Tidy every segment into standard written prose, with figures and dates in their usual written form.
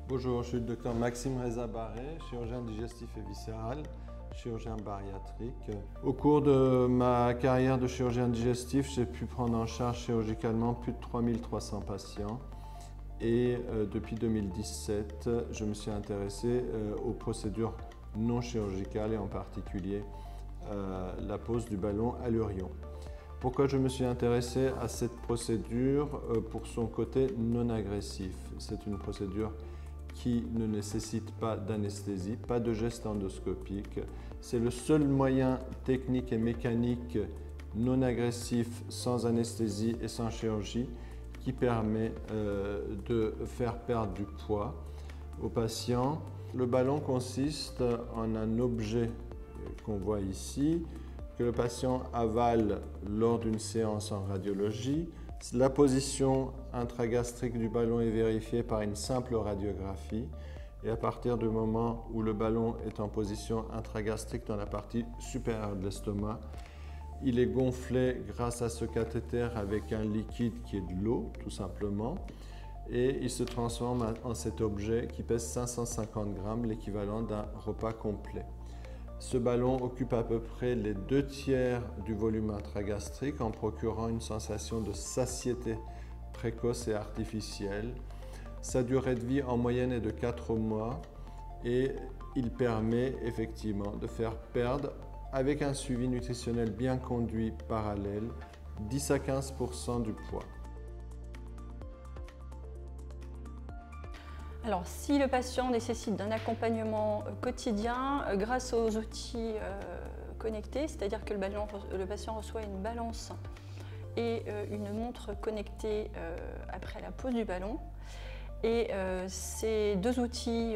Bonjour, je suis le docteur Maxime Reza Barré, chirurgien digestif et viscéral, chirurgien bariatrique. Au cours de ma carrière de chirurgien digestif, j'ai pu prendre en charge chirurgicalement plus de 3300 patients. Et depuis 2017, je me suis intéressé aux procédures non chirurgicales et en particulier la pose du ballon à l'urion. Pourquoi je me suis intéressé à cette procédure? Pour son côté non agressif. C'est une procédure qui ne nécessite pas d'anesthésie, pas de geste endoscopique. C'est le seul moyen technique et mécanique non agressif, sans anesthésie et sans chirurgie, qui permet de faire perdre du poids aux patients. Le ballon consiste en un objet qu'on voit ici, que le patient avale lors d'une séance en radiologie. La position intragastrique du ballon est vérifiée par une simple radiographie et à partir du moment où le ballon est en position intragastrique dans la partie supérieure de l'estomac, il est gonflé grâce à ce cathéter avec un liquide qui est de l'eau, tout simplement, et il se transforme en cet objet qui pèse 550 grammes, l'équivalent d'un repas complet. Ce ballon occupe à peu près les 2/3 du volume intragastrique en procurant une sensation de satiété précoce et artificielle. Sa durée de vie en moyenne est de 4 mois et il permet effectivement de faire perdre, avec un suivi nutritionnel bien conduit parallèle, 10 à 15% du poids. Alors, si le patient nécessite d'un accompagnement quotidien, grâce aux outils connectés, c'est-à-dire que le patient reçoit une balance et une montre connectée après la pose du ballon. Et ces deux outils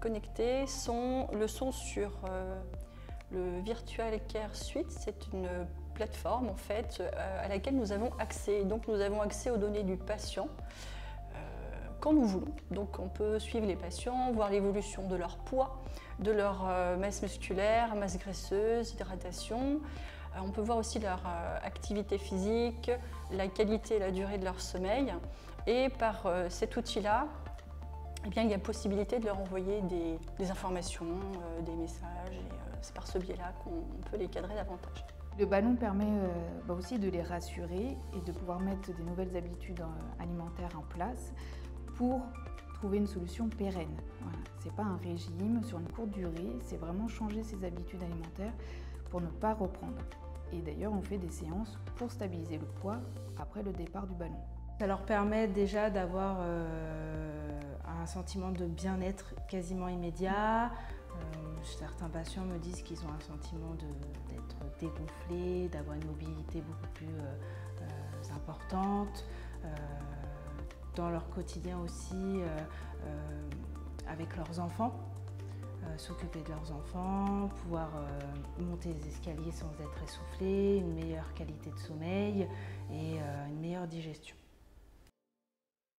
connectés sont sur le Virtual Care Suite. C'est une plateforme en fait à laquelle nous avons accès. Donc nous avons accès aux données du patient quand nous voulons. Donc on peut suivre les patients, voir l'évolution de leur poids, de leur masse musculaire, masse graisseuse, hydratation. On peut voir aussi leur activité physique, la qualité et la durée de leur sommeil. Et par cet outil-là, eh bien, il y a possibilité de leur envoyer des informations, des messages. Et c'est par ce biais-là qu'on peut les cadrer davantage. Le ballon permet aussi de les rassurer et de pouvoir mettre des nouvelles habitudes alimentaires en place pour trouver une solution pérenne. Voilà. Ce n'est pas un régime sur une courte durée, c'est vraiment changer ses habitudes alimentaires pour ne pas reprendre. Et d'ailleurs, on fait des séances pour stabiliser le poids après le départ du ballon. Ça leur permet déjà d'avoir un sentiment de bien-être quasiment immédiat. Certains patients me disent qu'ils ont un sentiment d'être dégonflés, d'avoir une mobilité beaucoup plus importante. Dans leur quotidien aussi, avec leurs enfants, s'occuper de leurs enfants, pouvoir monter les escaliers sans être essoufflé, une meilleure qualité de sommeil et une meilleure digestion.